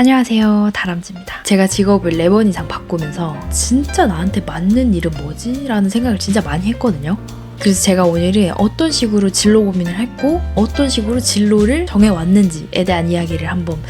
안녕하세요, 다람쥐입니다. 제가 직업을 4번 이상 바꾸면서 진짜 나한테 맞는 일은 뭐지? 라는 생각을 진짜 많이 했거든요. 그래서 제가 오늘은 어떤 식으로 진로 고민을 했고 어떤 식으로 진로를 정해왔는지에 대한 이야기를 한번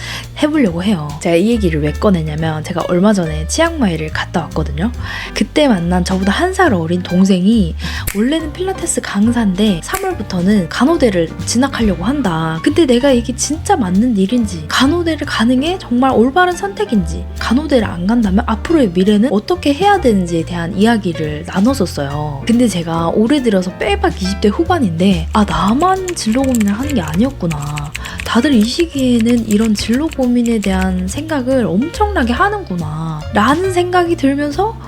해보려고 해요. 제가 이 얘기를 왜 꺼내냐면 제가 얼마 전에 치앙마이를 갔다 왔거든요. 그때 만난 저보다 1살 어린 동생이 원래는 필라테스 강사인데 3월부터는 간호대를 진학하려고 한다. 근데 내가 이게 진짜 맞는 일인지, 간호대를 가는 게 정말 올바른 선택인지, 간호대를 안 간다면 앞으로의 미래는 어떻게 해야 되는지에 대한 이야기를 나눴었어요. 근데 제가 올해 들어서 빼박 20대 후반인데 나만 진로 고민을 하는 게 아니었구나. 다들 이 시기에는 이런 진로 고민에 대한 생각을 엄청나게 하는구나 라는 생각이 들면서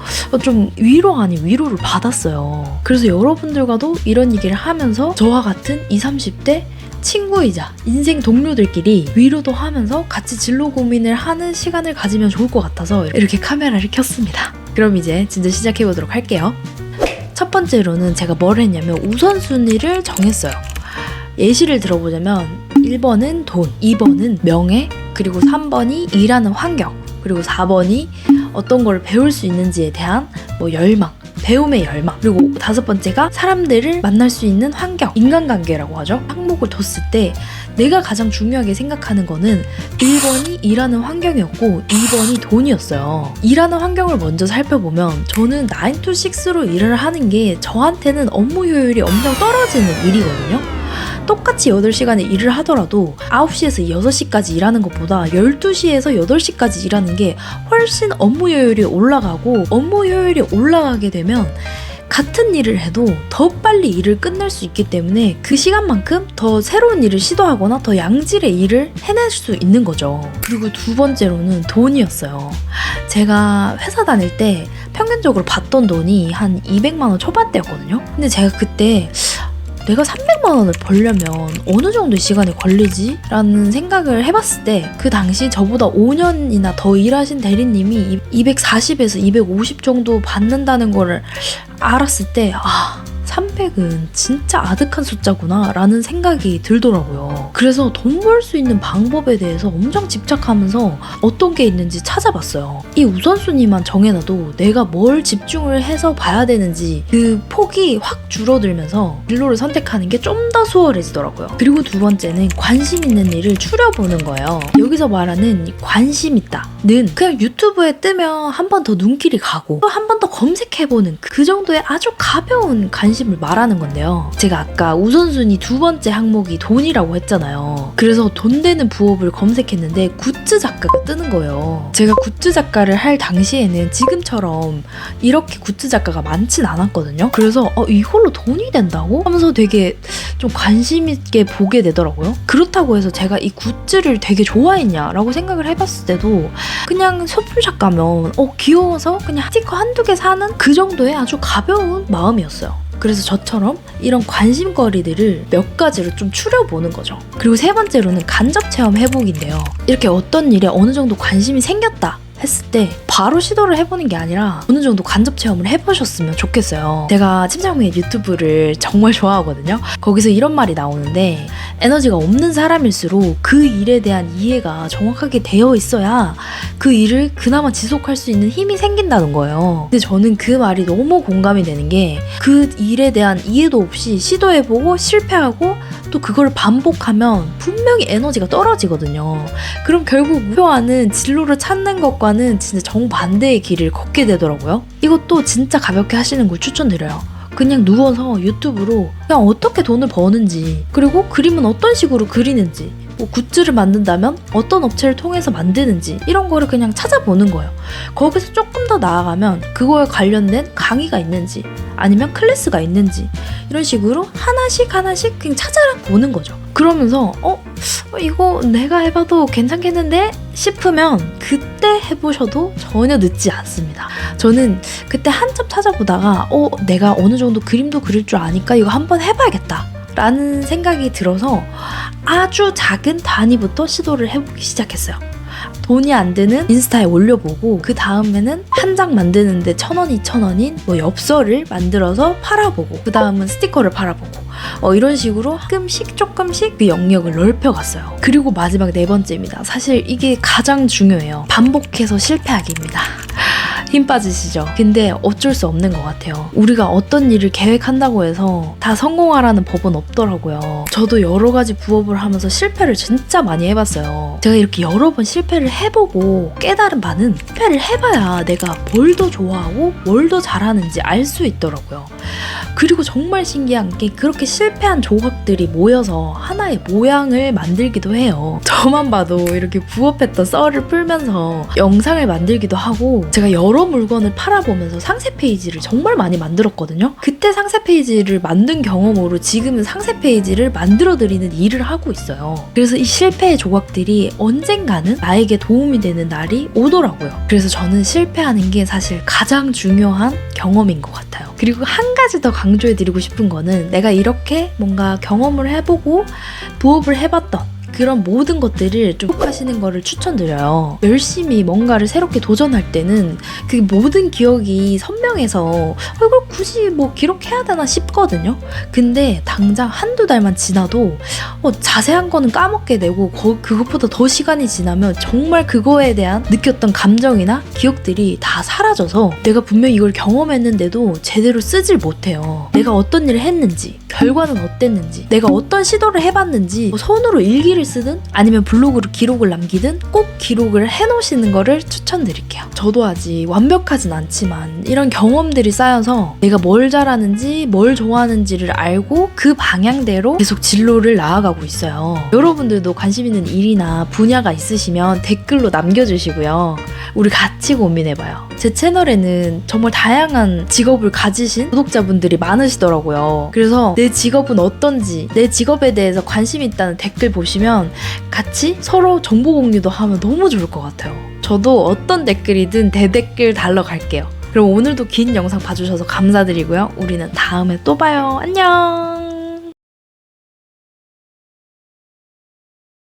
좀 위로 아닌 위로를 받았어요. 그래서 여러분들과도 이런 얘기를 하면서 저와 같은 20, 30대 친구이자 인생 동료들끼리 위로도 하면서 같이 진로 고민을 하는 시간을 가지면 좋을 것 같아서 이렇게 카메라를 켰습니다. 그럼 이제 진짜 시작해보도록 할게요. 첫 번째로는 제가 뭘 했냐면 우선순위를 정했어요. 예시를 들어보자면 1번은 돈, 2번은 명예, 그리고 3번이 일하는 환경, 그리고 4번이 어떤 걸 배울 수 있는지에 대한 열망, 배움의 열망, 그리고 5번째가 사람들을 만날 수 있는 환경, 인간관계라고 하죠. 항목을 뒀을 때 내가 가장 중요하게 생각하는 거는 1번이 일하는 환경이었고 2번이 돈이었어요. 일하는 환경을 먼저 살펴보면 저는 9to6로 일을 하는 게 저한테는 업무 효율이 엄청 떨어지는 일이거든요. 똑같이 8시간의 일을 하더라도 9시에서 6시까지 일하는 것보다 12시에서 8시까지 일하는 게 훨씬 업무 효율이 올라가고, 업무 효율이 올라가게 되면 같은 일을 해도 더 빨리 일을 끝낼 수 있기 때문에 그 시간만큼 더 새로운 일을 시도하거나 더 양질의 일을 해낼 수 있는 거죠. 그리고 두 번째로는 돈이었어요. 제가 회사 다닐 때 평균적으로 받던 돈이 한 200만 원 초반대였거든요. 근데 제가 그때 내가 300만 원을 벌려면 어느 정도의 시간이 걸리지? 라는 생각을 해봤을 때 그 당시 저보다 5년이나 더 일하신 대리님이 240에서 250 정도 받는다는 거를 알았을 때 300은 진짜 아득한 숫자구나 라는 생각이 들더라고요. 그래서 돈 벌 수 있는 방법에 대해서 엄청 집착하면서 어떤 게 있는지 찾아봤어요. 이 우선순위만 정해놔도 내가 뭘 집중을 해서 봐야 되는지 그 폭이 확 줄어들면서 진로를 선택하는 게 좀 더 수월해지더라고요. 그리고 두 번째는 관심 있는 일을 추려보는 거예요. 여기서 말하는 관심 있다는 그냥 유튜브에 뜨면 한 번 더 눈길이 가고 또 한 번 더 검색해보는 그 정도의 아주 가벼운 관심을 말하는 건데요. 제가 아까 우선순위 두 번째 항목이 돈이라고 했잖아요. 그래서 돈 되는 부업을 검색했는데 굿즈 작가가 뜨는 거예요. 제가 굿즈 작가를 할 당시에는 지금처럼 이렇게 굿즈 작가가 많진 않았거든요. 그래서 이걸로 돈이 된다고? 하면서 되게 좀 관심 있게 보게 되더라고요. 그렇다고 해서 제가 이 굿즈를 되게 좋아했냐라고 생각을 해봤을 때도 그냥 소품샵 가면 귀여워서 그냥 스티커 한두 개 사는 그 정도의 아주 가벼운 마음이었어요. 그래서 저처럼 이런 관심거리들을 몇 가지로 좀 추려보는 거죠. 그리고 세 번째로는 간접 체험 해보기인데요. 이렇게 어떤 일에 어느 정도 관심이 생겼다 했을 때 바로 시도를 해보는 게 아니라 어느 정도 간접 체험을 해보셨으면 좋겠어요. 제가 침착맨 유튜브를 정말 좋아하거든요. 거기서 이런 말이 나오는데 에너지가 없는 사람일수록 그 일에 대한 이해가 정확하게 되어 있어야 그 일을 그나마 지속할 수 있는 힘이 생긴다는 거예요. 근데 저는 그 말이 너무 공감이 되는 게 그 일에 대한 이해도 없이 시도해보고 실패하고 또 그걸 반복하면 분명히 에너지가 떨어지거든요. 그럼 결국 목표하는 진로를 찾는 것과는 진짜 정반대의 길을 걷게 되더라고요. 이것도 진짜 가볍게 하시는 걸 추천드려요. 그냥 누워서 유튜브로 그냥 어떻게 돈을 버는지, 그리고 그림은 어떤 식으로 그리는지, 굿즈를 만든다면 어떤 업체를 통해서 만드는지 이런 거를 그냥 찾아보는 거예요. 거기서 조금 더 나아가면 그거에 관련된 강의가 있는지 아니면 클래스가 있는지 이런 식으로 하나씩 그냥 찾아보는 거죠. 그러면서 이거 내가 해봐도 괜찮겠는데 싶으면 그때 해보셔도 전혀 늦지 않습니다. 저는 그때 한참 찾아보다가 내가 어느 정도 그림도 그릴 줄 아니까 이거 한번 해봐야겠다 라는 생각이 들어서 아주 작은 단위부터 시도를 해보기 시작했어요. 돈이 안 드는 인스타에 올려보고 그 다음에는 한 장 만드는데 1,000원, 2,000원인 뭐 엽서를 만들어서 팔아보고 그 다음은 스티커를 팔아보고 이런 식으로 조금씩 그 영역을 넓혀갔어요. 그리고 마지막 네 번째입니다. 사실 이게 가장 중요해요. 반복해서 실패하기입니다. 힘 빠지시죠? 근데 어쩔 수 없는 것 같아요. 우리가 어떤 일을 계획한다고 해서 다 성공하라는 법은 없더라고요. 저도 여러 가지 부업을 하면서 실패를 진짜 많이 해봤어요. 제가 이렇게 여러 번 실패를 해보고 깨달은 바는 실패를 해봐야 내가 뭘 더 좋아하고 뭘 더 잘하는지 알 수 있더라고요. 그리고 정말 신기한 게 그렇게 실패한 조각들이 모여서 하나의 모양을 만들기도 해요. 저만 봐도 이렇게 부업했던 썰을 풀면서 영상을 만들기도 하고 제가 여러 물건을 팔아보면서 상세 페이지를 정말 많이 만들었거든요. 그때 상세 페이지를 만든 경험으로 지금은 상세 페이지를 만들어드리는 일을 하고 있어요. 그래서 이 실패의 조각들이 언젠가는 나에게 도움이 되는 날이 오더라고요. 그래서 저는 실패하는 게 사실 가장 중요한 경험인 것 같아요. 그리고 한 가지 더 강조해드리고 싶은 거는 내가 이렇게 뭔가 경험을 해보고 부업을 해봤던 그런 모든 것들을 좀 하시는 거를 추천드려요. 열심히 뭔가를 새롭게 도전할 때는 그 모든 기억이 선명해서 이걸 굳이 뭐 기록해야 되나 싶거든요. 근데 당장 한두 달만 지나도 자세한 거는 까먹게 되고 그것보다 더 시간이 지나면 정말 그거에 대한 느꼈던 감정이나 기억들이 다 사라져서 내가 분명히 이걸 경험했는데도 제대로 쓰질 못해요. 내가 어떤 일을 했는지, 결과는 어땠는지, 내가 어떤 시도를 해봤는지 뭐 손으로 일기를 쓰든 아니면 블로그로 기록을 남기든 꼭 기록을 해놓으시는 거를 추천드릴게요. 저도 아직 완벽하진 않지만 이런 경험들이 쌓여서 내가 뭘 잘하는지 뭘 좋아하는지를 알고 그 방향대로 계속 진로를 나아가고 있어요. 여러분들도 관심 있는 일이나 분야가 있으시면 댓글로 남겨주시고요. 우리 같이 고민해봐요. 제 채널에는 정말 다양한 직업을 가지신 구독자분들이 많으시더라고요. 그래서 내 직업은 어떤지, 내 직업에 대해서 관심 있다는 댓글 보시면 같이 서로 정보 공유도 하면 너무 좋을 것 같아요. 저도 어떤 댓글이든 대댓글 달러 갈게요. 그럼 오늘도 긴 영상 봐주셔서 감사드리고요. 우리는 다음에 또 봐요. 안녕!